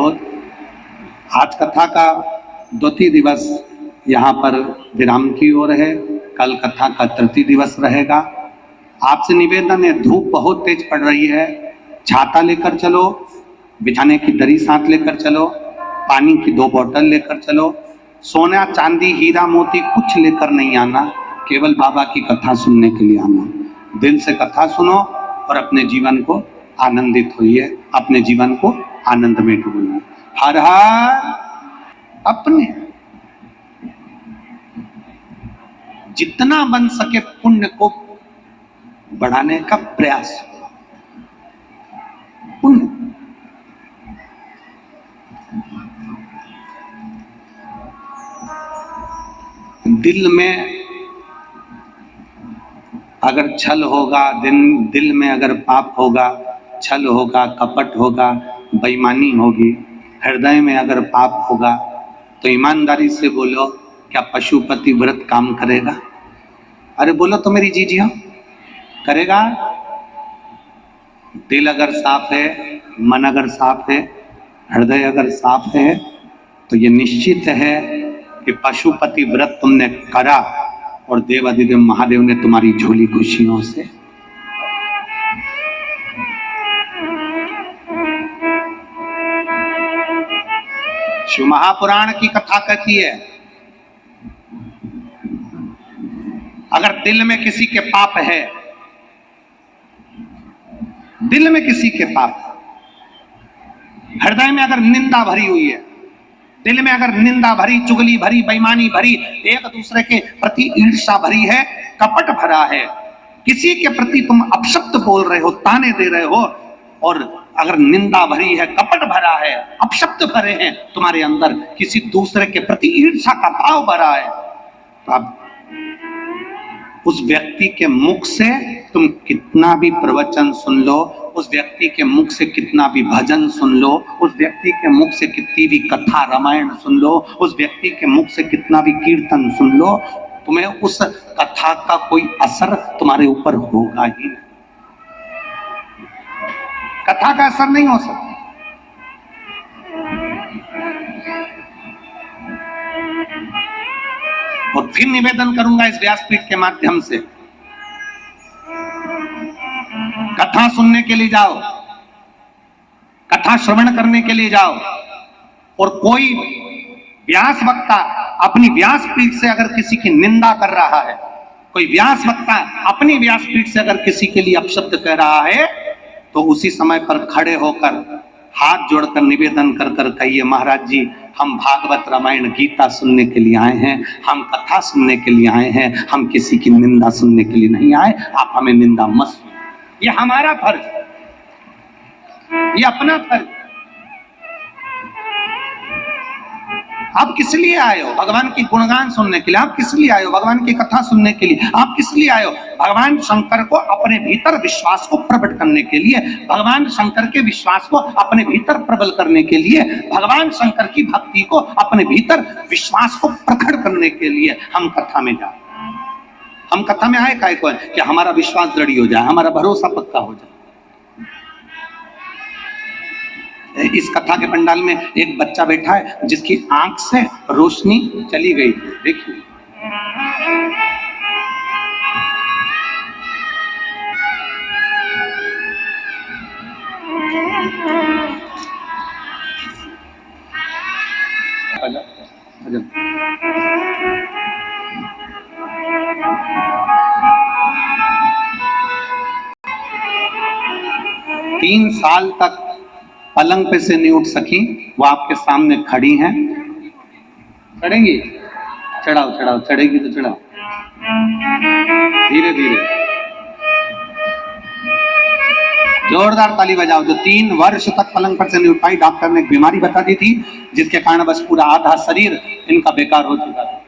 बहुत। आज कथा का द्वितीय दिवस यहाँ पर विराम की ओर है। कल कथा का तृतीय दिवस रहेगा। आपसे निवेदन है, धूप बहुत तेज पड़ रही है, छाता लेकर चलो, बिछाने की दरी साथ लेकर चलो, पानी की 2 बोतल लेकर चलो, सोना चांदी हीरा मोती कुछ लेकर नहीं आना, केवल बाबा की कथा सुनने के लिए आना। दिल से कथा सुनो और अपने जीवन को आनंदित होइए, अपने जीवन को आनंद में डूबिए। हर हर अपने जितना बन सके पुण्य को बढ़ाने का प्रयास करो। पुण्य दिल में अगर छल होगा, दिल में अगर पाप होगा, छल होगा, कपट होगा, बेईमानी होगी, हृदय में अगर पाप होगा तो ईमानदारी से बोलो, क्या पशुपति व्रत काम करेगा? अरे बोलो तो मेरी जीजिया, करेगा? दिल अगर साफ है, मन अगर साफ है, हृदय अगर साफ है, तो ये निश्चित है कि पशुपति व्रत तुमने करा और देवाधिदेव महादेव ने तुम्हारी झोली खुशियों से। शिव महापुराण की कथा कहती है, अगर दिल में किसी के पाप है, दिल में किसी के पाप, हृदय में अगर निंदा भरी हुई है, दिल में अगर निंदा भरी, चुगली भरी, बेईमानी भरी, एक दूसरे के प्रति ईर्ष्या भरी है, कपट भरा है, किसी के प्रति तुम अपशब्द बोल रहे हो, ताने दे रहे हो, और अगर निंदा भरी है, कपट भरा है, अपशब्द भरे हैं तुम्हारे अंदर, किसी दूसरे के प्रति ईर्ष्या का भाव भरा है, तो अब उस व्यक्ति के मुख से तुम कितना भी प्रवचन सुन लो, उस व्यक्ति के मुख से कितना भी भजन सुन लो, उस व्यक्ति के मुख से कितनी भी कथा रामायण सुन लो, उस व्यक्ति के मुख से कितना भी कीर्तन सुन लो, तुम्हें उस कथा का कोई असर तुम्हारे ऊपर होगा ही नहीं। कथा का असर नहीं हो सकता। और फिर निवेदन करूंगा इस व्यासपीठ के माध्यम से, कथा सुनने के लिए जाओ, कथा श्रवण करने के लिए जाओ, और कोई व्यास वक्ता अपनी व्यासपीठ से अगर किसी की निंदा कर रहा है, कोई व्यास वक्ता अपनी व्यासपीठ से अगर किसी के लिए अपशब्द कह रहा है, तो उसी समय पर खड़े होकर हाथ जोड़कर निवेदन कर कर कहिए, महाराज जी हम भागवत रामायण गीता सुनने के लिए आए हैं, हम कथा सुनने के लिए आए हैं, हम किसी की निंदा सुनने के लिए नहीं आए, आप हमें निंदा मत सुनिए, ये हमारा फर्ज है, ये अपना फर्ज। आप किस लिए आए हो? भगवान की गुणगान सुनने के लिए। आप किस लिए आए हो? भगवान की कथा सुनने के लिए। आप किस लिए आए हो? भगवान शंकर को अपने भीतर विश्वास को प्रकट करने के लिए, भगवान शंकर के विश्वास को अपने भीतर प्रबल करने के लिए, भगवान शंकर की भक्ति को अपने भीतर विश्वास को प्रकट करने के लिए हम कथा में जाए। हम कथा में आए काय को है कि हमारा विश्वास दृढ़ हो जाए, हमारा भरोसा पक्का हो जाए। इस कथा के पंडाल में एक बच्चा बैठा है जिसकी आंख से रोशनी चली गई, देखिए। तीन साल तक पलंग पे से नहीं उठ सकी, वो आपके सामने खड़ी हैं। चढ़ेंगी? चढ़ाओ चढ़ाओ, चढ़ेगी तो चढ़ाओ, धीरे धीरे, जोरदार ताली बजाओ। जो 3 वर्ष तक पलंग पर से नहीं उठ पाई, डॉक्टर ने एक बीमारी बता दी थी जिसके कारण बस पूरा आधा शरीर इनका बेकार हो चुका था।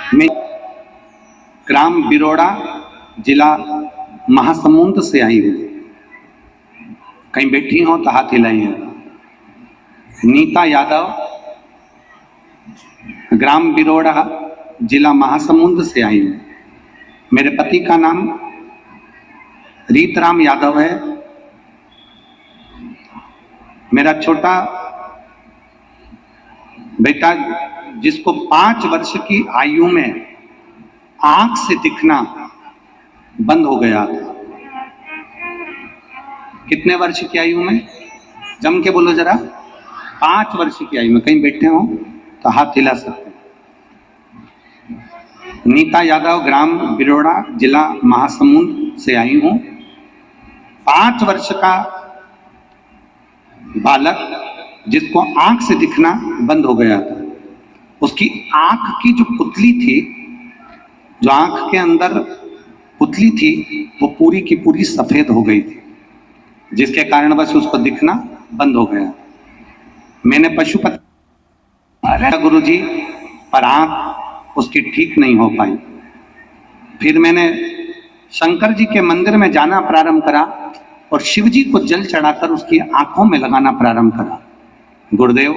मैं ग्राम बिरोड़ा, जिला महासमुंद से आई हूँ। कहीं बैठी हो तो हाथ हिलाइए। नीता यादव, ग्राम बिरोड़ा, जिला महासमुंद से आई हूँ। मेरे पति का नाम रीतराम यादव है। मेरा छोटा बेटा, जिसको 5 वर्ष की आयु में आंख से दिखना बंद हो गया था। कितने वर्ष की आयु में? जम के बोलो जरा। 5 वर्ष की आयु में। कहीं बैठे हो तो हाथ हिला सकते हैं। नीता यादव, ग्राम बिरोड़ा, जिला महासमुंद से आई हूं। 5 वर्ष का बालक, जिसको आंख से दिखना बंद हो गया था, उसकी आंख की जो पुतली थी, जो आंख के अंदर पुतली थी, वो पूरी की पूरी सफेद हो गई थी, जिसके कारण बस उसको दिखना बंद हो गया। मैंने पशुपति गुरुजी, पर आंख उसकी ठीक नहीं हो पाई। फिर मैंने शंकर जी के मंदिर में जाना प्रारंभ करा और शिव जी को जल चढ़ाकर उसकी आंखों में लगाना प्रारंभ करा। गुरुदेव,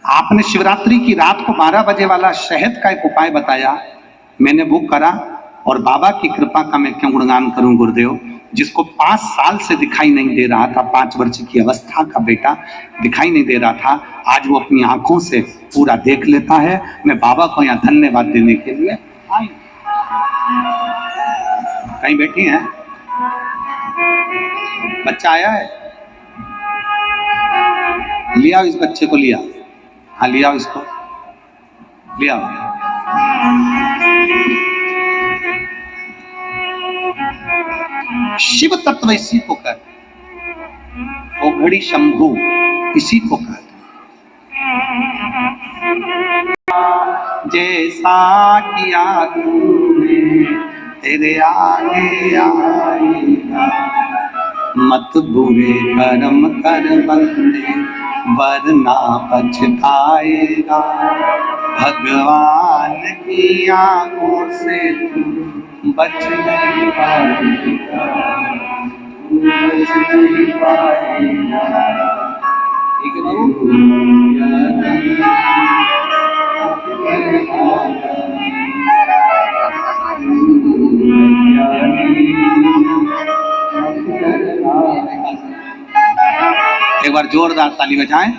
आपने शिवरात्रि की रात को 12 बजे वाला शहद का एक उपाय बताया, मैंने वो करा और बाबा की कृपा का मैं क्यों गुणगान करूं गुरुदेव। जिसको 5 साल से दिखाई नहीं दे रहा था, 5 वर्ष की अवस्था का बेटा दिखाई नहीं दे रहा था, आज वो अपनी आंखों से पूरा देख लेता है। मैं बाबा को यहाँ धन्यवाद देने के लिए आई। कहीं बैठी हैं? बच्चा आया है? लिया इस बच्चे को, लिया। हाँ, लिया इसको, लिया। शिव तत्व इसी को कहते, ओघड़ी शंभु इसी को कहते। जैसा किया तूने तेरे आगे आएगा, मत बुरे कर्म कर बंदे वरना पछताएगा। भगवान की आंखों से तू बच नहीं पाएगा, तू बच नहीं पाएगा। ठीक है बाबू? एक बार जोरदार ताली बजाएं।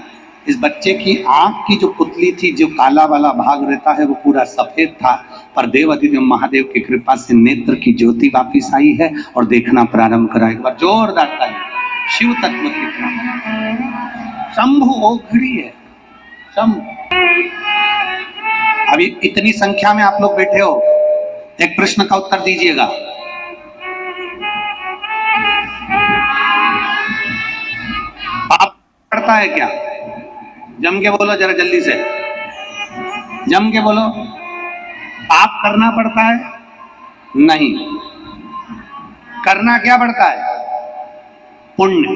इस बच्चे की आंख की जो पुतली थी, जो काला वाला भाग रहता है, वो पूरा सफेद था, पर देव अधिदेव महादेव की कृपा से नेत्र की ज्योति वापिस आई है और देखना प्रारंभ करा। एक बार जोरदार ताली। शिव तत्व की शंभु ओघड़ी है, शंभु। अभी इतनी संख्या में आप लोग बैठे हो, एक प्रश्न का उत्तर दीजिएगा। पाप पड़ता है क्या? जम के बोलो जरा, जल्दी से जम के बोलो। पाप करना पड़ता है? नहीं। करना क्या पड़ता है? पुण्य।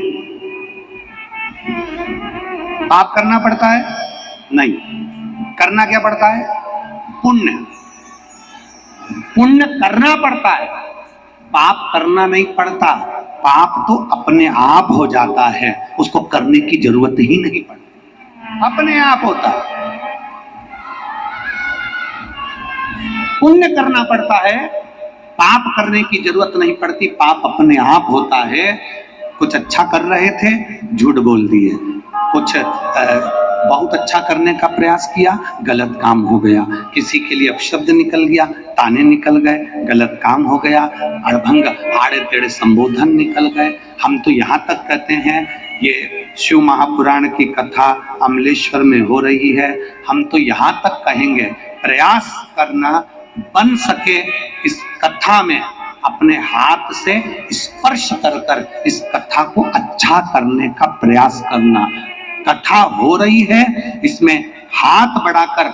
पाप करना पड़ता है? नहीं। करना क्या पड़ता है? पुण्य। पुण्य करना पड़ता है, पाप करना नहीं पड़ता। पाप तो अपने आप हो जाता है, उसको करने की जरूरत ही नहीं पड़ती, अपने आप होता है। पुण्य करना पड़ता है, पाप करने की जरूरत नहीं पड़ती, पाप अपने आप होता है। कुछ अच्छा कर रहे थे, झूठ बोल दिए। कुछ बहुत अच्छा करने का प्रयास किया, गलत काम हो गया। किसी के लिए अपशब्द निकल गया, ताने निकल गए, गलत काम हो गया। अड़भंग आड़े टेढ़े संबोधन निकल गए। हम तो यहाँ तक कहते हैं, ये शिव महापुराण की कथा अमलेश्वर में हो रही है, हम तो यहाँ तक कहेंगे, प्रयास करना बन सके इस कथा में अपने हाथ से स्पर्श कर कर इस कथा को अच्छा करने का प्रयास करना। कथा हो रही है, इसमें हाथ बढ़ाकर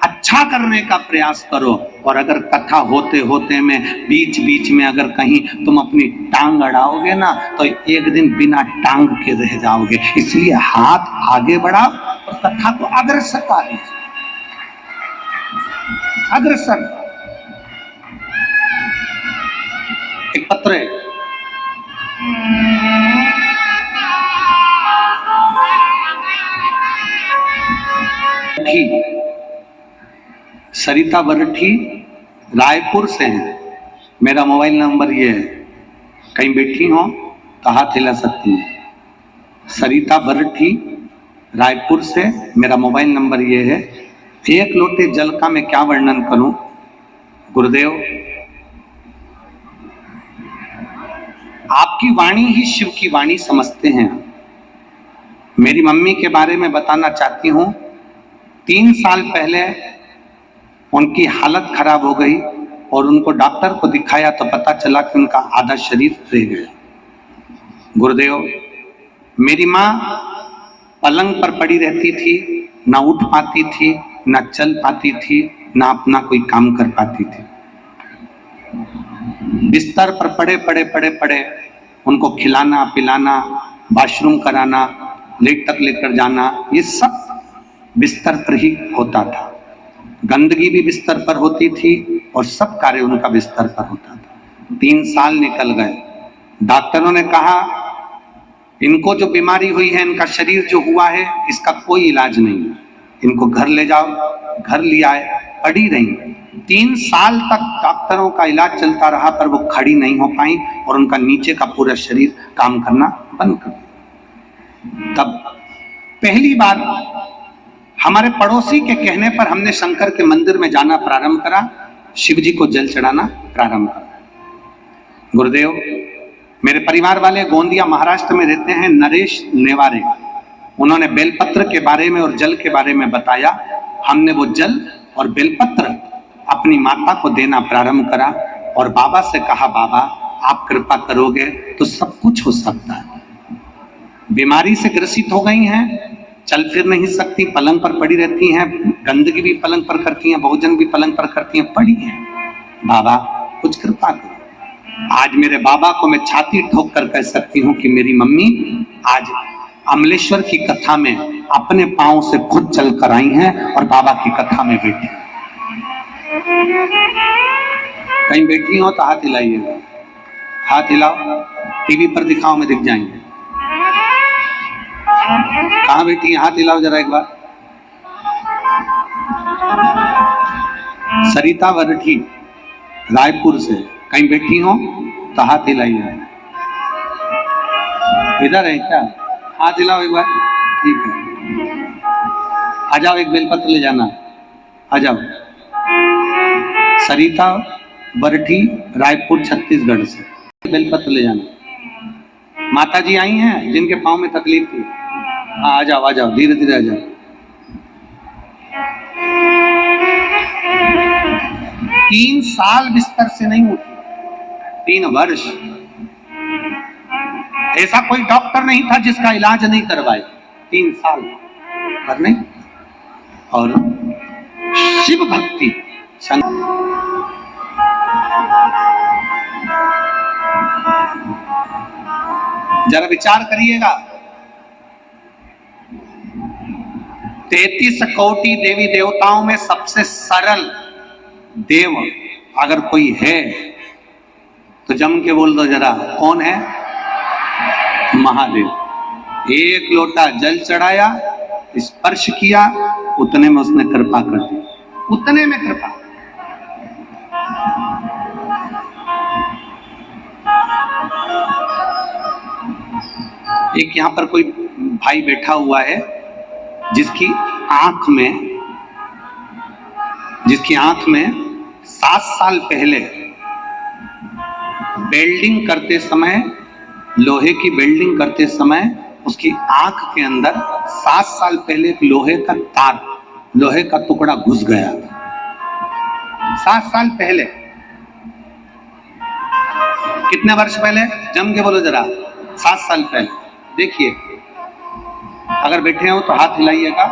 अच्छा करने का प्रयास करो। और अगर कथा होते होते में बीच बीच में अगर कहीं तुम अपनी टांग अड़ाओगे ना, तो एक दिन बिना टांग के रह जाओगे। इसलिए हाथ आगे बढ़ाओ और कथा को अग्रसर करो। अग्रसर। एक पत्र है, सरिता बरठी रायपुर से है। मेरा मोबाइल नंबर ये है, कहीं बैठी हो तो हाथ हिला सकती है। सरिता बरठी रायपुर से, मेरा मोबाइल नंबर ये है। एक लोटे जल का मैं क्या वर्णन करूं गुरुदेव, आपकी वाणी ही शिव की वाणी समझते हैं। मेरी मम्मी के बारे में बताना चाहती हूं। 3 साल पहले उनकी हालत खराब हो गई और उनको डॉक्टर को दिखाया तो पता चला कि उनका आधा शरीर रह गया। गुरुदेव, मेरी माँ पलंग पर पड़ी रहती थी, ना उठ पाती थी, ना चल पाती थी, ना अपना कोई काम कर पाती थी। बिस्तर पर पड़े पड़े पड़े पड़े उनको खिलाना पिलाना, वॉशरूम कराना, लेट तक लेकर जाना, ये सब बिस्तर पर ही होता था। गंदगी भी बिस्तर पर होती थी और सब कार्य उनका बिस्तर पर होता था। 3 साल निकल गए। डॉक्टरों ने कहा इनको जो बीमारी हुई है, इनका शरीर जो हुआ है, इसका कोई इलाज नहीं है, इनको घर ले जाओ। घर ले आए, पड़ी रही। 3 साल तक डॉक्टरों का इलाज चलता रहा, पर वो खड़ी नहीं हो पाई और उनका नीचे का पूरा शरीर काम करना बंद कर दिया। तब पहली बार हमारे पड़ोसी के कहने पर हमने शंकर के मंदिर में जाना प्रारंभ करा, शिव जी को जल चढ़ाना प्रारंभ करा। गुरुदेव, मेरे परिवार वाले गोंदिया महाराष्ट्र में रहते हैं, नरेश नेवारे, उन्होंने बेलपत्र के बारे में और जल के बारे में बताया। हमने वो जल और बेलपत्र अपनी माता को देना प्रारंभ करा और बाबा से कहा, बाबा आप कृपा करोगे तो सब कुछ हो सकता है। बीमारी से ग्रसित हो गई हैं, चल फिर नहीं सकती, पलंग पर पड़ी रहती हैं, गंदगी भी पलंग पर करती हैं, भोजन भी पलंग पर करती हैं, पड़ी हैं। बाबा कुछ कृपा करो। आज मेरे बाबा को मैं छाती ठोक कर कह सकती हूँ कि मेरी मम्मी आज अमलेश्वर की कथा में अपने पांव से खुद चल कर आई हैं और बाबा की कथा में बैठी। कहीं बैठी हो तो हाथ हिलाइएगा, हाथ हिलाओ, टीवी पर दिखाओ में दिख जाएंगे। कहाँ बैठी है, हाथ हिलाओ जरा एक बार। सरिता बरठी रायपुर से, कहीं बैठी हो तो हाथ हिलाइए। इधर है क्या, हाथ हिलाओ एक बार, ठीक है। आ जाओ, एक बेलपत्र ले जाना, आ जाओ। सरिता बरठी रायपुर छत्तीसगढ़ से, बेलपत्र ले जाना। माता जी आई हैं जिनके पाँव में तकलीफ थी, हाँ आ जाओ, आ जाओ, धीरे धीरे आ जाओ। 3 साल बिस्तर से नहीं उठी, 3 वर्ष। ऐसा कोई डॉक्टर नहीं था जिसका इलाज नहीं करवाए, 3 साल करने। और शिव भक्ति जरा विचार करिएगा। 33 कोटि देवी देवताओं में सबसे सरल देव अगर कोई है तो जम के बोल दो जरा, कौन है? महादेव। एक लोटा जल चढ़ाया, स्पर्श किया, उतने में उसने कृपा कर दी, उतने में कृपा। एक यहां पर कोई भाई बैठा हुआ है जिसकी आंख में 7 साल पहले वेल्डिंग करते समय, लोहे की वेल्डिंग करते समय उसकी आंख के अंदर 7 साल पहले एक लोहे का तार, लोहे का टुकड़ा घुस गया। 7 साल पहले। कितने वर्ष पहले? जम के बोलो जरा, 7 साल पहले। देखिए, अगर बैठे हो तो हाथ हिलाइएगा।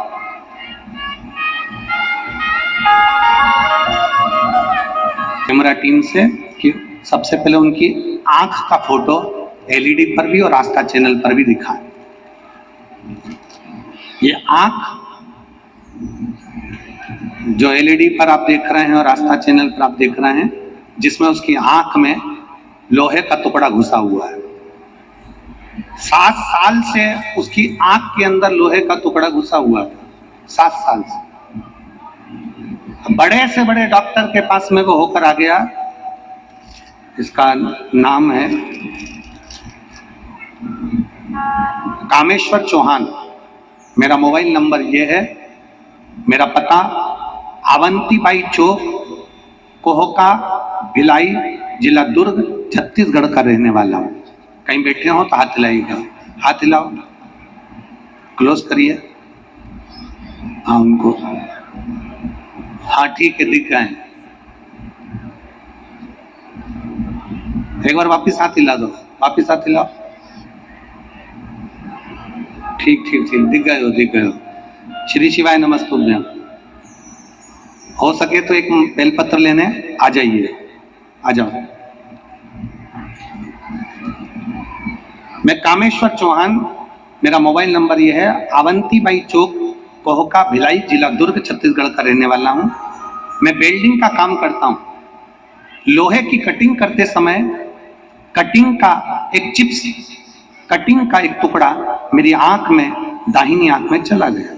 कैमरा टीम से कि सबसे पहले उनकी आंख का फोटो एलईडी पर भी और आस्था चैनल पर भी दिखा। ये आंख जो एलईडी पर आप देख रहे हैं और आस्था चैनल पर आप देख रहे हैं, जिसमें उसकी आंख में लोहे का टुकड़ा घुसा हुआ है। 7 साल से उसकी आंख के अंदर लोहे का टुकड़ा घुसा हुआ था, 7 साल से। बड़े से बड़े डॉक्टर के पास में वो होकर आ गया। इसका नाम है कामेश्वर चौहान। मेरा मोबाइल नंबर ये है, मेरा पता अवंतीबाई चौक, कोहका, भिलाई, जिला दुर्ग, छत्तीसगढ़ का रहने वाला हूँ। कहीं बैठे हो तो हाथ हिलाइएगा, हाथ हिलाओ, क्लोज करिए। हाँ उनको, हाँ ठीक है, दिख गए। एक बार वापिस हाथ हिला दो, वापिस हाथ हिलाओ। ठीक ठीक ठीक, दिख गए हो, दिख गए हो। श्री शिवाय नमस्तुभ्यं। हो सके तो एक बेलपत्र लेने आ जाइए, आ जाओ। मैं कामेश्वर चौहान, मेरा मोबाइल नंबर ये है, अवंतीबाई चौक, कोहका, भिलाई, जिला दुर्ग, छत्तीसगढ़ का रहने वाला हूँ। मैं वेल्डिंग का काम करता हूँ। लोहे की कटिंग करते समय कटिंग का एक चिप्स, कटिंग का एक टुकड़ा मेरी आंख में, दाहिनी आंख में चला गया।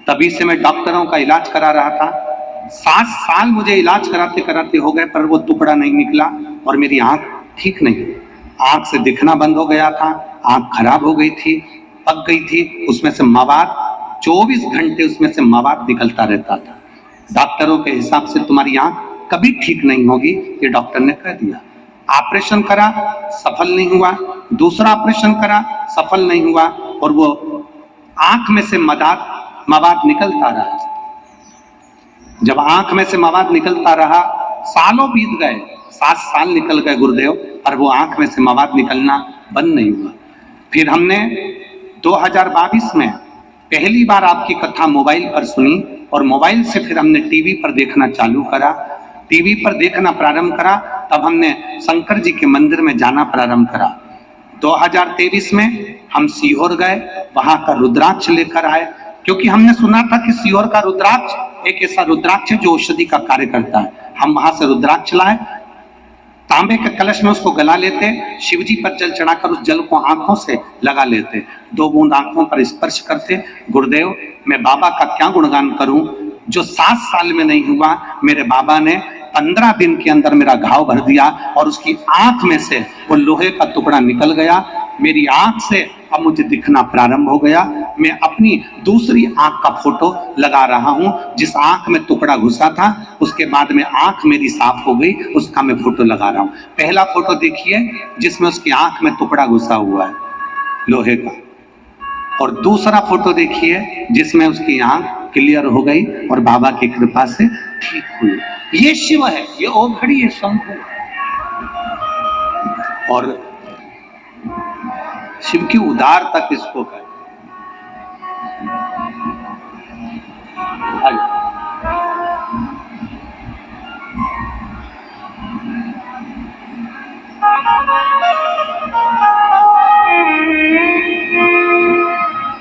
तभी से मैं डॉक्टरों का इलाज करा रहा था। 7 साल मुझे इलाज कराते कराते हो गए, पर वो टुकड़ा नहीं निकला और मेरी आंख ठीक नहीं। आंख से दिखना बंद हो गया था, आंख खराब हो गई थी, पक गई थी, उसमें से मवाद 24 घंटे उसमें से मवाद निकलता रहता था। डॉक्टरों के हिसाब से तुम्हारी आंख कभी ठीक नहीं होगी, ये डॉक्टर ने कह दिया। ऑपरेशन करा, सफल नहीं हुआ। दूसरा ऑपरेशन करा, सफल नहीं हुआ, और वो आंख में से मवाद निकलता रहा। जब आंख में से मवाद निकलता रहा, सालों बीत गए, 7 साल निकल गए गुरुदेव, पर वो आंख में से मवाद निकलना बंद नहीं हुआ। फिर हमने 2022 में पहली बार आपकी कथा मोबाइल पर सुनी, और मोबाइल से फिर हमने टीवी पर देखना चालू करा। टीवी पर देखना प्रारंभ करा, तब हमने शंकर जी के मंदिर में जाना प्रारंभ करा। 2023 में हम सीहोर गए, वहां का रुद्राक्ष लेकर आए, क्योंकि हमने सुना था कि सीहोर का रुद्राक्ष एक ऐसा रुद्राक्ष है जो औषधि का कार्य करता है। हम वहां से रुद्राक्ष लाए, तांबे के कलश में उसको गला लेते, शिव जी पर जल चढ़ाकर उस जल को आंखों से लगा लेते, 2 बूंद आंखों पर स्पर्श करते। गुरुदेव, मैं बाबा का क्या गुणगान करूं, जो 7 साल में नहीं हुआ, मेरे बाबा ने 15 दिन के अंदर मेरा घाव भर दिया, और उसकी आंख में से वो लोहे का टुकड़ा निकल गया। मेरी आंख से अब मुझे दिखना प्रारंभ हो गया। मैं अपनी दूसरी आंख का फोटो लगा रहा हूं, जिस आंख में टुकड़ा घुसा था, उसके बाद में आंख मेरी साफ हो गई, उसका मैं फोटो लगा रहा हूं। पहला फोटो देखिए, जिसमें उसकी आंख में टुकड़ा घुसा हुआ है लोहे का, और दूसरा फोटो देखिए जिसमें उसकी आंख क्लियर हो गई और बाबा की कृपा से ठीक हुई। ये शिव है, ये ओघड़ी है, शंभु। और शिव की उदारता किसको कहते हैं?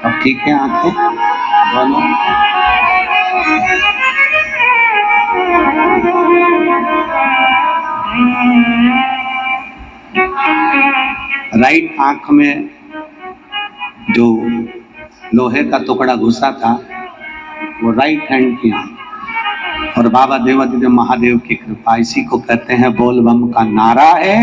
अब ठीक है आंखें दोनों? राइट आंख में जो लोहे का टुकड़ा घुसा था, वो राइट हैंड की आंख, और बाबा देवादिदेव महादेव की कृपा, इसी को कहते हैं बोल बम का नारा है।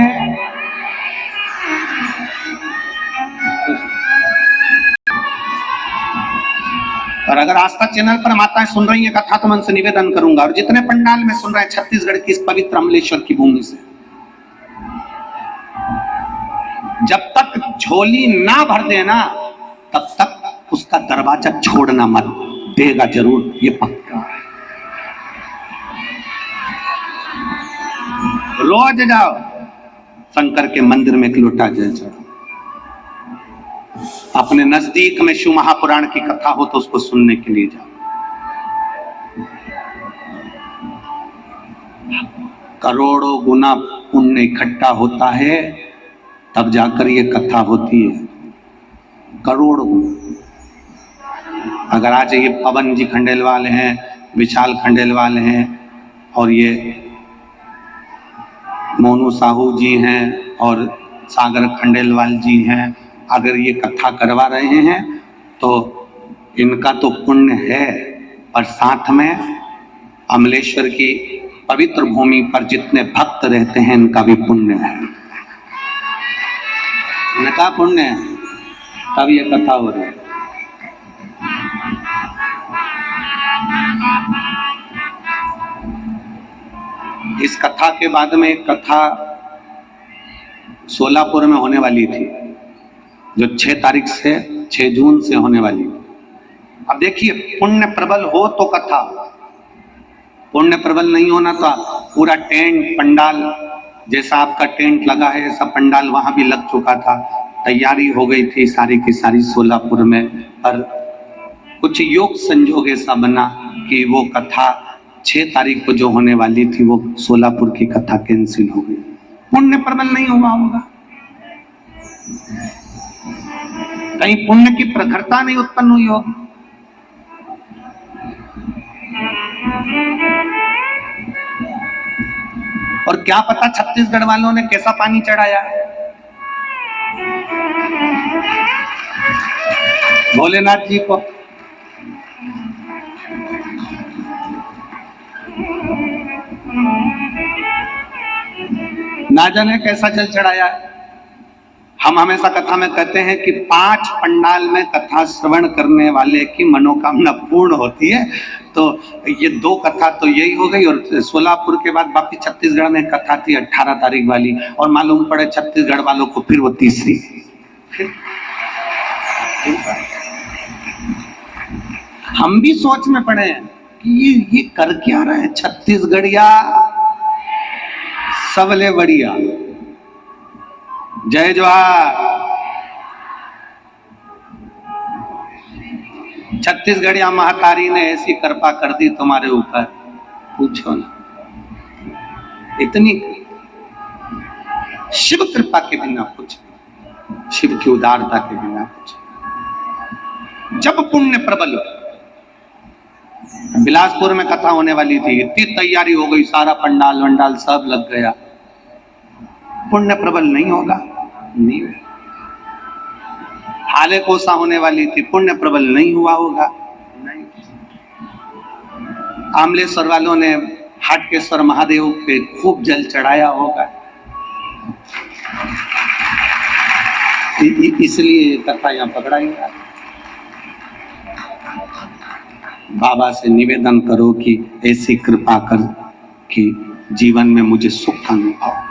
और अगर आस्था चैनल पर माताएं सुन रही हैं कथा, तो मैं उनसे निवेदन करूंगा, और जितने पंडाल में सुन रहे हैं छत्तीसगढ़ की इस पवित्र अमलेश्वर की भूमि से, जब तक झोली ना भर देना, तब तक उसका दरवाजा छोड़ना मत, देगा जरूर, ये पक्का। रोज जाओ शंकर के मंदिर में एक लोटा जल चढ़ाओ। अपने नजदीक में शिव महापुराण की कथा हो तो उसको सुनने के लिए जाओ। करोड़ों गुना पुण्य इकट्ठा होता है, तब जाकर ये कथा होती है। करोड़ों गुना। अगर आज ये पवन जी खंडेलवाल हैं, विशाल खंडेलवाल हैं और ये मोनू साहू जी हैं और सागर खंडेलवाल जी हैं, अगर ये कथा करवा रहे हैं तो इनका तो पुण्य है, और साथ में अमलेश्वर की पवित्र भूमि पर जितने भक्त रहते हैं इनका भी पुण्य है। इनका पुण्य है, तब ये कथा हो रही है। इस कथा के बाद में एक कथा सोलापुर में होने वाली थी, जो 6 तारीख से 6 जून से होने वाली। अब देखिए, पुण्य प्रबल हो तो कथा, पुण्य प्रबल नहीं होना तो पूरा टेंट पंडाल, जैसा आपका टेंट लगा है ऐसा पंडाल वहां भी लग चुका था, तैयारी हो गई थी सारी की सारी सोलापुर में। पर कुछ योग संजोग ऐसा बना कि वो कथा 6 तारीख को जो होने वाली थी वो सोलापुर की कथा कैंसिल हो गई। पुण्य प्रबल नहीं हुआ होगा, कहीं पुण्य की प्रखरता नहीं उत्पन्न हुई होगी। और क्या पता छत्तीसगढ़ वालों ने कैसा पानी चढ़ाया, भोलेनाथ जी को। ना जाने कैसा जल चढ़ाया। हम हमेशा कथा में कहते हैं कि 5 पंडाल में कथा श्रवण करने वाले की मनोकामना पूर्ण होती है, तो ये 2 कथा तो यही हो गई। और सोलापुर के बाद बाकी छत्तीसगढ़ में कथा थी 18 तारीख वाली, और मालूम पड़े छत्तीसगढ़ वालों को फिर वो तीसरी। हम भी सोच में पड़े हैं कि ये कर क्या रहे हैं छत्तीसगढ़िया, सबले बढ़िया। जय जोहार। छत्तीसगढ़िया महातारी ने ऐसी कृपा कर दी तुम्हारे ऊपर, पूछो ना। इतनी शिव कृपा के बिना कुछ, शिव की उदारता के बिना कुछ। जब पुण्य प्रबल, बिलासपुर में कथा होने वाली थी, इतनी तैयारी हो गई, सारा पंडाल वंडाल सब लग गया, पुण्य प्रबल नहीं होगा, नहीं। हाले कोसा होने वाली थी, पुण्य प्रबल नहीं हुआ होगा, नहीं। आमलेश्वर वालों ने हाटकेश्वर महादेव पे खूब जल चढ़ाया होगा, इसलिए कथा यहाँ पकड़ाई। बाबा से निवेदन करो कि ऐसी कृपा कर कि जीवन में मुझे सुख अनुभव।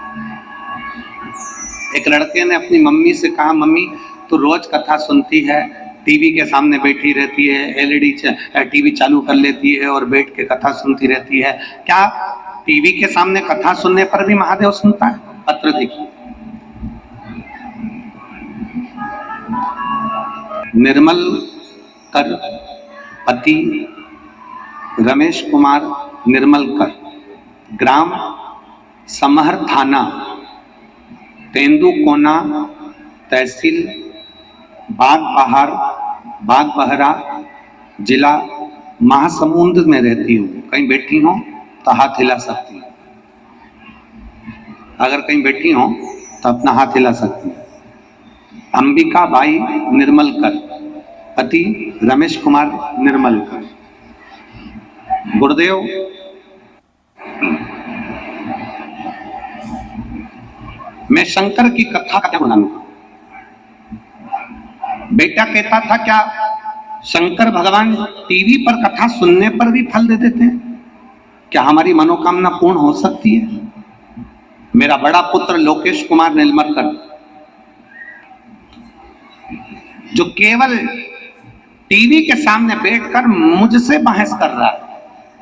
एक लड़के ने अपनी मम्मी से कहा, मम्मी तो रोज कथा सुनती है, टीवी के सामने बैठी रहती है, एलईडी टीवी चालू कर लेती है और बैठ के कथा सुनती रहती है, क्या टीवी के सामने कथा सुनने पर भी महादेव सुनता है? पत्र देखिए। निर्मल कर पति रमेश कुमार निर्मलकर, ग्राम समहर, थाना तेंदुकोना, तहसील बागबहरा, जिला महासमुंद में रहती हूँ। कहीं बैठी हो तो हाथ हिला सकती है, अगर कहीं बैठी हो तो अपना हाथ हिला सकती है। अंबिका बाई निर्मलकर, पति रमेश कुमार निर्मलकर। गुरुदेव, मैं शंकर की कथा क्या बनाऊंगा? बेटा कहता था, क्या शंकर भगवान टीवी पर कथा सुनने पर भी फल दे देते हैं? क्या हमारी मनोकामना पूर्ण हो सकती है? मेरा बड़ा पुत्र लोकेश कुमार निर्मलकर, जो केवल टीवी के सामने बैठकर मुझसे बहस कर रहा है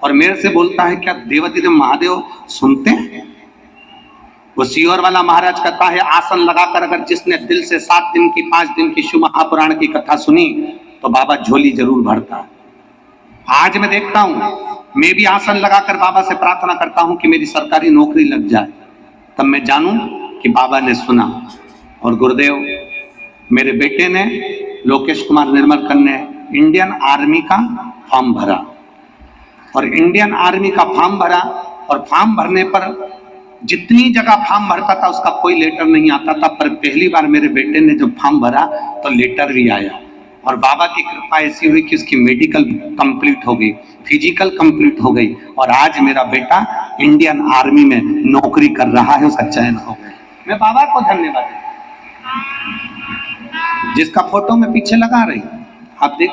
और मेरे से बोलता है, क्या देवाधिदेव महादेव सुनते हैं? वो सियोर वाला महाराज कहता है, आसन लगाकर अगर जिसने दिल से 7 दिन की 5 दिन की शिव महापुराण की कथा सुनी तो बाबा झोली जरूर भरता है। आज मैं देखता हूं, मैं भी आसन लगाकर बाबा से प्रार्थना करता हूं कि मेरी सरकारी नौकरी लग जाए, तब मैं जानूं कि बाबा ने सुना। और गुरुदेव, मेरे बेटे ने, लोकेश कुमार निर्मलकर ने, इंडियन आर्मी का फॉर्म भरा। और इंडियन आर्मी का फॉर्म भरा, और फॉर्म भरने पर जितनी जगह फॉर्म भरता था उसका कोई लेटर नहीं आता था, पर पहली बार मेरे बेटे ने जब फॉर्म भरा तो लेटर भी आया। और बाबा की कृपा ऐसी हुई कि उसकी मेडिकल कंप्लीट हो गई, फिजिकल कंप्लीट हो गई, और आज मेरा बेटा इंडियन आर्मी में नौकरी कर रहा है, उसका चयन हो गया। मैं बाबा को धन्यवाद देता हूं। जिसका फोटो में पीछे लगा रही आप देख,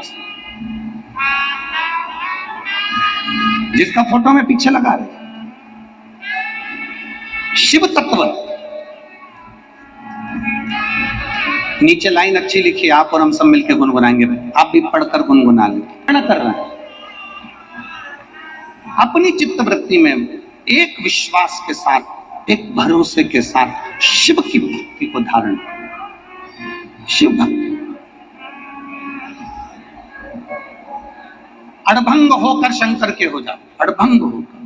जिसका फोटो में पीछे लगा रही, शिव तत्व। नीचे लाइन अच्छी लिखी, आप और हम सब मिलकर गुनगुनाएंगे, आप भी पढ़कर गुनगुना लें। कर रहे हैं अपनी चित्त वृत्ति में एक विश्वास के साथ, एक भरोसे के साथ शिव की भक्ति को धारण, शिव भक्ति। अड़भंग होकर शंकर के हो जाओ, अड़भंग होकर।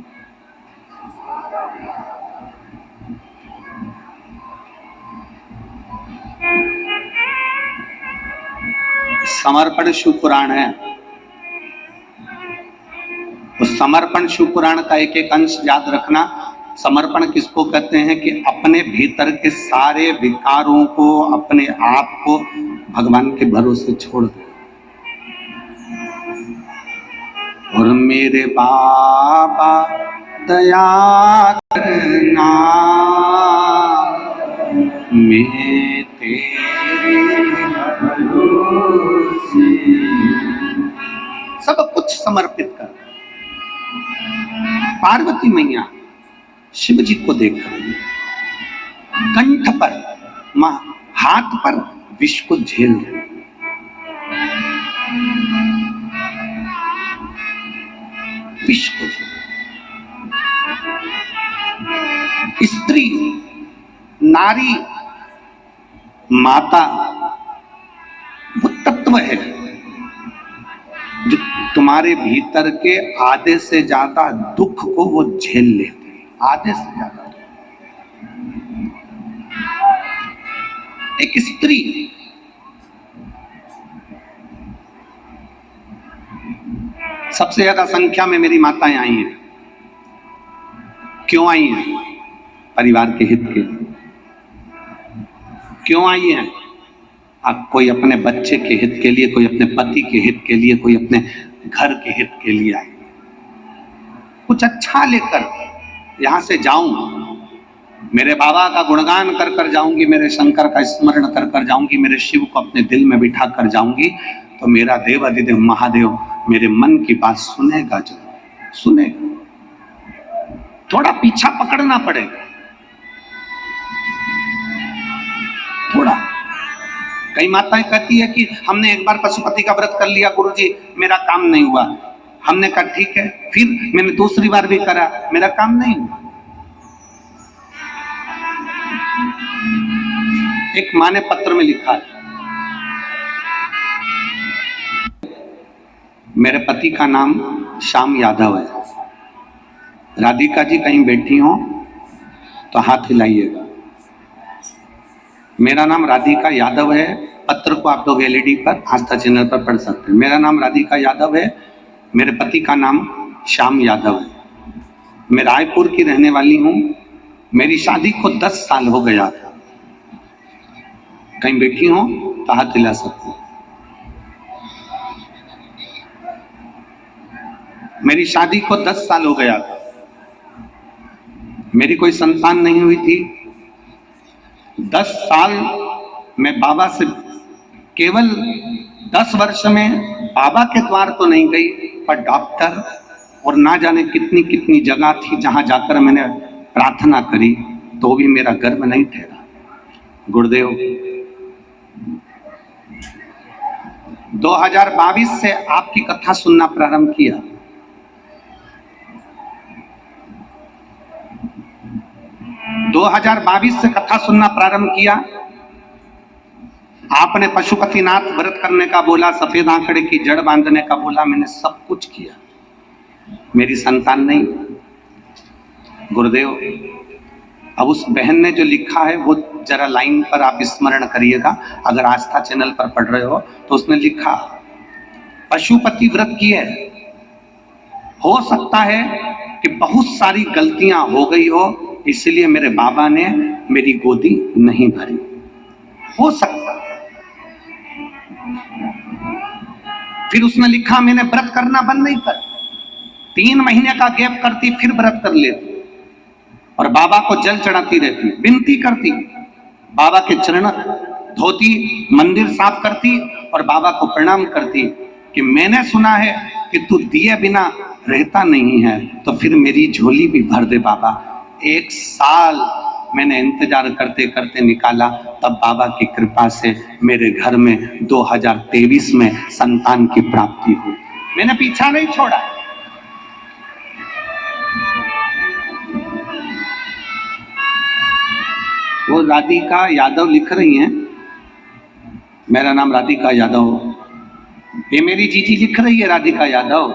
समर्पण शिव पुराण है, उस समर्पण शिव पुराण का एक एक अंश याद रखना। समर्पण किसको कहते हैं कि अपने भीतर के सारे विकारों को, अपने आप को भगवान के भरोसे छोड़ दे। और मेरे बाबा दया करना, मैं तेरे भरोसे, सब कुछ समर्पित कर। पार्वती मैया शिव जी को देखकर कंठ पर, हाथ पर विष को झेल रहे, विष को झेल। स्त्री, नारी, माता वो तत्व है जो तुम्हारे भीतर के आधे से ज्यादा दुख को वो झेल लेते हैं, आधे से ज्यादा। एक स्त्री सबसे ज्यादा संख्या में मेरी माताएं आई हैं। क्यों आई हैं? परिवार के हित के लिए। क्यों आई हैं? आप कोई अपने बच्चे के हित के लिए, कोई अपने पति के हित के लिए, कोई अपने घर के हित के लिए आई। कुछ अच्छा लेकर यहां से जाऊं, मेरे बाबा का गुणगान कर कर जाऊंगी, मेरे शंकर का स्मरण कर कर जाऊंगी, मेरे शिव को अपने दिल में बिठा कर जाऊंगी, तो मेरा देव अधिदेव महादेव मेरे मन की बात सुनेगा, जरूर सुनेगा। थोड़ा पीछा पकड़ना पड़ेगा, थोड़ा। कई माताएं कहती है कि हमने एक बार पशुपति का व्रत कर लिया गुरुजी, मेरा काम नहीं हुआ। हमने कहा ठीक है, फिर मैंने दूसरी बार भी करा, मेरा काम नहीं हुआ। एक माँ ने पत्र में लिखा है, मेरे पति का नाम श्याम यादव है, राधिका जी कहीं बैठी हो तो हाथ हिलाइएगा। मेरा नाम राधिका यादव है। पत्र को आप लोग एलईडी पर, आस्था चैनल पर पढ़ सकते हैं। मेरा नाम राधिका यादव है, मेरे पति का नाम श्याम यादव है, मैं रायपुर की रहने वाली हूँ। मेरी शादी को 10 साल हो गया था। कहीं बैठी हो तो हाथ हिला सकते हैं। मेरी शादी को 10 साल हो गया था, मेरी कोई संतान नहीं हुई थी। 10 साल मैं बाबा से, केवल 10 वर्ष में बाबा के द्वार तो नहीं गई, पर डॉक्टर और ना जाने कितनी कितनी जगह थी जहां जाकर मैंने प्रार्थना करी, तो भी मेरा गर्भ नहीं ठहरा। गुरुदेव 2022 से आपकी कथा सुनना प्रारंभ किया। दो 2022 से कथा सुनना प्रारंभ किया। आपने पशुपतिनाथ व्रत करने का बोला, सफेद आंकड़े की जड़ बांधने का बोला, मैंने सब कुछ किया, मेरी संतान नहीं। गुरुदेव अब उस बहन ने जो लिखा है वो जरा लाइन पर आप स्मरण करिएगा, अगर आस्था चैनल पर पढ़ रहे हो तो उसने लिखा, पशुपति व्रत किए, हो सकता है कि बहुत सारी गलतियां हो गई हो, इसलिए मेरे बाबा ने मेरी गोदी नहीं भरी, हो सकता है। फिर उसने लिखा मैंने व्रत करना बंद नहीं कर, 3 महीने का गैप करती फिर व्रत कर लेती और बाबा को जल चढ़ाती रहती, विनती करती, बाबा के चरण धोती, मंदिर साफ करती और बाबा को प्रणाम करती कि मैंने सुना है कि तू दिए बिना रहता नहीं है, तो फिर मेरी झोली भी भर दे बाबा। 1 साल मैंने इंतजार करते करते निकाला, तब बाबा की कृपा से मेरे घर में 2023 में संतान की प्राप्ति हुई। मैंने पीछा नहीं छोड़ा। वो राधिका यादव लिख रही हैं, मेरा नाम राधिका यादव, ये मेरी जीजी लिख रही है राधिका यादव,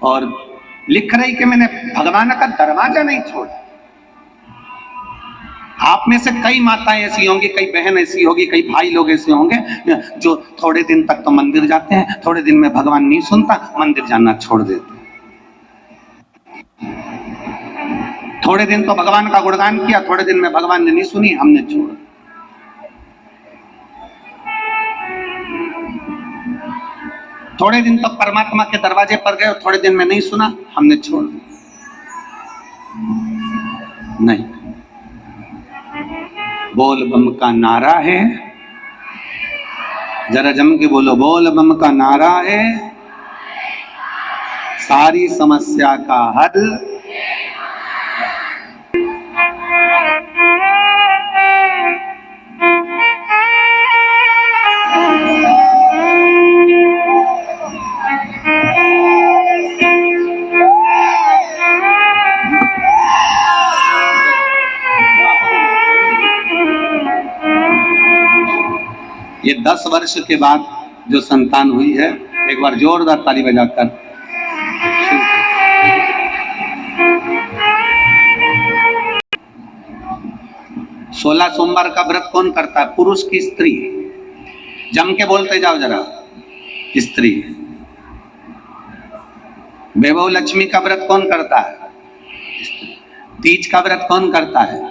और लिख रही कि मैंने भगवान का दरवाजा नहीं छोड़ा। आप में से कई माताएं ऐसी होंगी, कई बहन ऐसी होगी, कई भाई लोग ऐसे होंगे जो थोड़े दिन तक तो मंदिर जाते हैं, थोड़े दिन में भगवान नहीं सुनता, मंदिर जाना छोड़ देते हैं। थोड़े दिन तो भगवान का गुणगान किया, थोड़े दिन में भगवान ने नहीं सुनी, हमने छोड़। थोड़े दिन तक परमात्मा के दरवाजे पर गए, थोड़े दिन में नहीं सुना, हमने छोड़ दिया। नहीं, बोल बम का नारा है, जरा जम के बोलो, बोल बम का नारा है, सारी समस्या का हल। ये 10 वर्ष के बाद जो संतान हुई है, एक बार जोरदार ताली बजाकर। 16 सोमवार का व्रत कौन करता है? पुरुष की स्त्री? जम के बोलते जाओ जरा, स्त्री। वैभव लक्ष्मी का व्रत कौन करता है? तीज का व्रत कौन करता है?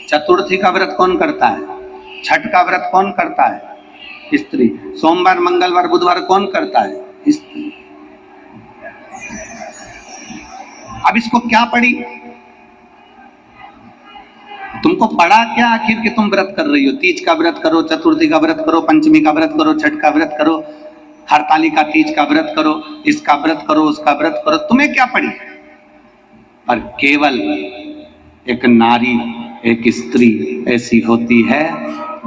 चतुर्थी का व्रत कौन करता है? छठ का व्रत कौन करता है? स्त्री। सोमवार, मंगलवार, बुधवार कौन करता है? स्त्री। अब इसको क्या पड़ी? तुमको पड़ा क्या आखिर कि तुम व्रत कर रही हो? तीज का व्रत करो, चतुर्थी का व्रत करो, पंचमी का व्रत करो, छठ का व्रत करो, हरतालिका तीज का व्रत करो, इसका व्रत करो, उसका व्रत करो, तुम्हें क्या पड़ी? पर केवल एक नारी, एक स्त्री ऐसी होती है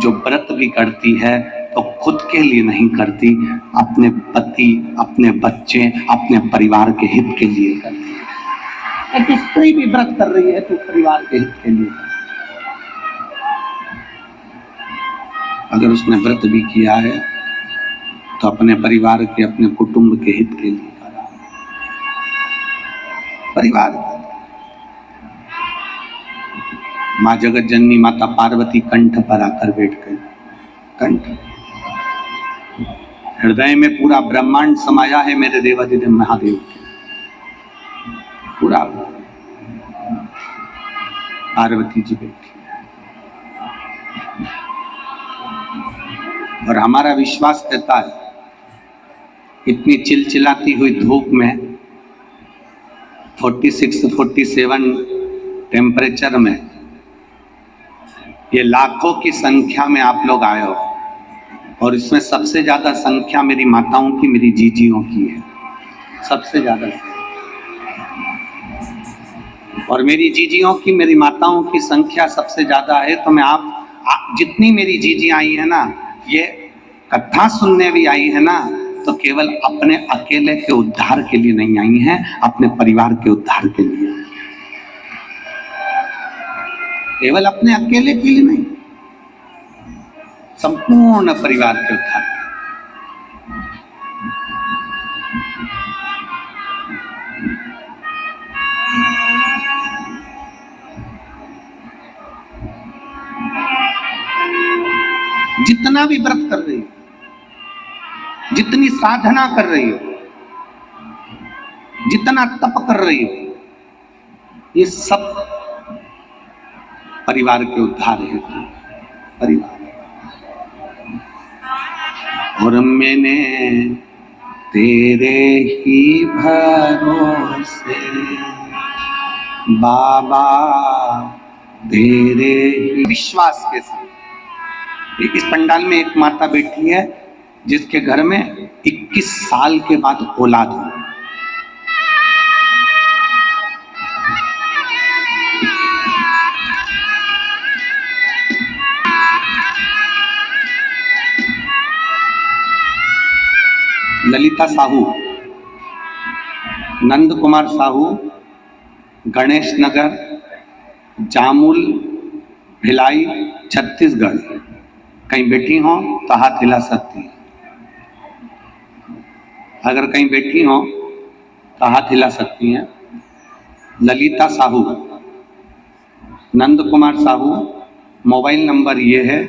जो व्रत भी करती है तो खुद के लिए नहीं करती, अपने पति, अपने बच्चे, अपने परिवार के हित के लिए करती है। एक स्त्री भी व्रत कर रही है तो परिवार के हित के लिए। अगर उसने व्रत भी किया है तो अपने परिवार के, अपने कुटुंब के हित के लिए करा। परिवार, माँ जगत जननी माता पार्वती कंठ पर आकर बैठ गई। कंठ, हृदय में पूरा ब्रह्मांड समाया है मेरे देवाधिदेव महादेव के, पूरा। पार्वती जी बैठी और हमारा विश्वास कहता है इतनी चिलचिलाती हुई धूप में 46-47 टेम्परेचर में ये लाखों की संख्या में आप लोग आए हो, और इसमें सबसे ज्यादा संख्या मेरी माताओं की, मेरी जीजियों की है, सबसे ज्यादा। और मेरी जीजियों की, मेरी माताओं की संख्या सबसे ज्यादा है, तो मैं आप जितनी मेरी जीजी आई है ना, ये कथा सुनने भी आई है ना, तो केवल अपने अकेले के उद्धार के लिए नहीं आई हैं, अपने परिवार के उद्धार के लिए। केवल अपने अकेले के लिए नहीं, संपूर्ण परिवार के उद्धार। जितना भी व्रत कर रही हो, जितनी साधना कर रही हो, जितना तप कर रही हो, ये सब परिवार के उद्धार हेतु, परिवार। और मैंने तेरे ही भरोसे बाबा तेरे ही विश्वास के साथ। इस पंडाल में एक माता बैठी है जिसके घर में 21 साल के बाद औलाद हुई। ललिता साहू, नंद कुमार साहू, गणेश नगर, जामुल, भिलाई, छत्तीसगढ़। कहीं बैठी हो तो हाथ हिला सकती है। अगर कहीं बैठी हो तो हाथ हिला सकती हैं। ललिता साहू, नंद कुमार साहू, मोबाइल नंबर ये है।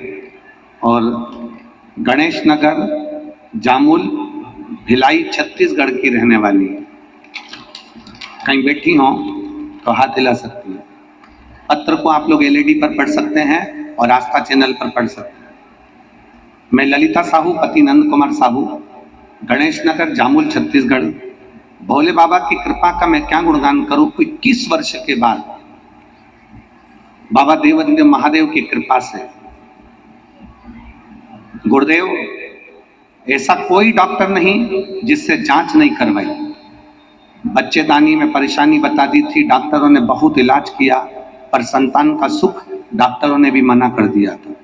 और गणेश नगर, जामुल, भिलाई, छत्तीसगढ़ की रहने वाली है। कहीं बैठी हो तो हाथ हिला सकती है। पत्र को आप लोग एलईडी पर पढ़ सकते हैं और आस्था चैनल पर पढ़ सकते हैं। मैं ललिता साहू, पति नंद कुमार साहू, गणेश नगर, जामुल, छत्तीसगढ़। भोले बाबा की कृपा का मैं क्या गुणगान करूं। 21 वर्ष के बाद बाबा देवाधिदेव महादेव की कृपा से, गुरुदेव ऐसा कोई डॉक्टर नहीं जिससे जांच नहीं करवाई। बच्चेदानी में परेशानी बता दी थी, डॉक्टरों ने बहुत इलाज किया, पर संतान का सुख डॉक्टरों ने भी मना कर दिया था।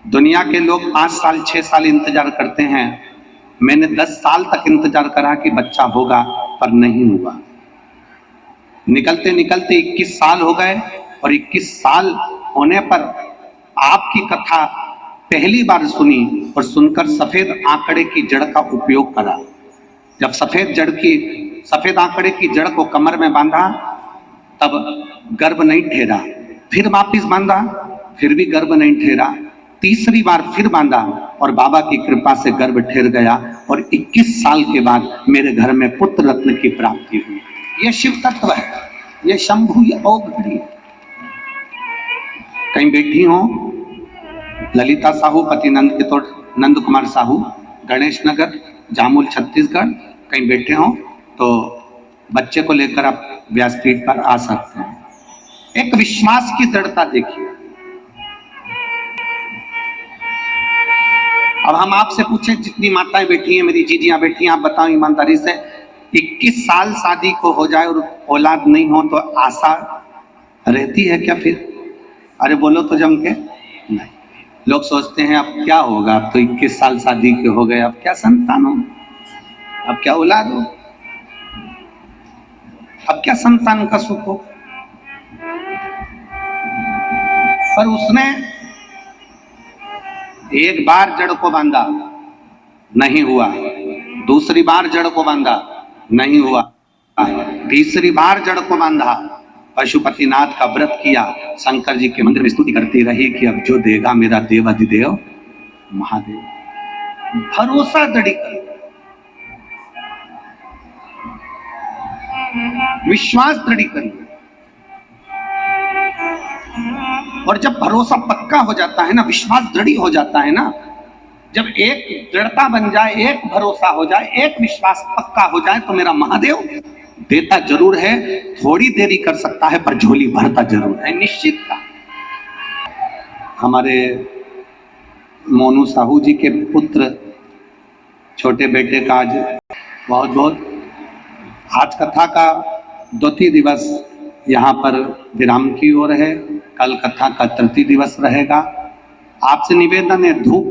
दुनिया के लोग 5 साल 6 साल इंतजार करते हैं, मैंने 10 साल तक इंतजार करा कि बच्चा होगा, पर नहीं हुआ। निकलते निकलते 21 साल हो गए और 21 साल होने पर आपकी कथा पहली बार सुनी और सुनकर सफेद आंकड़े की जड़ का उपयोग करा। जब सफेद आंकड़े की जड़ को कमर में बांधा तब गर्भ नहीं ठहरा, फिर वापिस बांधा, फिर भी गर्भ नहीं ठहरा, तीसरी बार फिर बांधा और बाबा की कृपा से गर्भ ठहर गया और 21 साल के बाद मेरे घर में पुत्र रत्न की प्राप्ति हुई। ये शिव तत्व है, ये शंभु, ये औघड़ी। कहीं बैठी हो, ललिता साहू, पति नंद कुमार साहू, गणेश नगर, जामुल, छत्तीसगढ़। कहीं बैठे हो तो बच्चे को लेकर आप व्यासपीठ पर आ सकते हैं। एक विश्वास की दृढ़ता देखिए। अब हम आपसे पूछे, जितनी माताएं बैठी हैं, मेरी जीजियां बैठी हैं, आप बताओ ईमानदारी से, 21 साल शादी को हो जाए और औलाद नहीं हो तो आशा रहती है क्या फिर? अरे बोलो तो जम के। नहीं, लोग सोचते हैं अब क्या होगा, अब तो 21 साल शादी के हो गए, अब क्या संतान हो, अब क्या औलाद हो, अब क्या संतान का सुख हो। पर उसने एक बार जड़ को बांधा, नहीं हुआ, दूसरी बार जड़ को बांधा, नहीं हुआ, तीसरी बार जड़ को बांधा, पशुपतिनाथ का व्रत किया, शंकर जी के मंदिर में स्तुति करती रही कि अब जो देगा मेरा देवाधिदेव महादेव। भरोसा दृढ़ीकरण, विश्वास दृढ़ीकरण। और जब भरोसा पक्का हो जाता है ना, विश्वास दृढ़ हो जाता है ना, जब एक दृढ़ता बन जाए, एक भरोसा हो जाए, एक विश्वास पक्का हो जाए, तो मेरा महादेव देता जरूर है, थोड़ी देरी कर सकता है पर झोली भरता जरूर है, निश्चित का। हमारे मोनू साहू जी के पुत्र छोटे बेटे का आज बहुत बहुत, आज कथा का द्वितीय दिवस यहाँ पर विराम की ओर है, कल कथा का तृतीय दिवस रहेगा। आपसे निवेदन है, धूप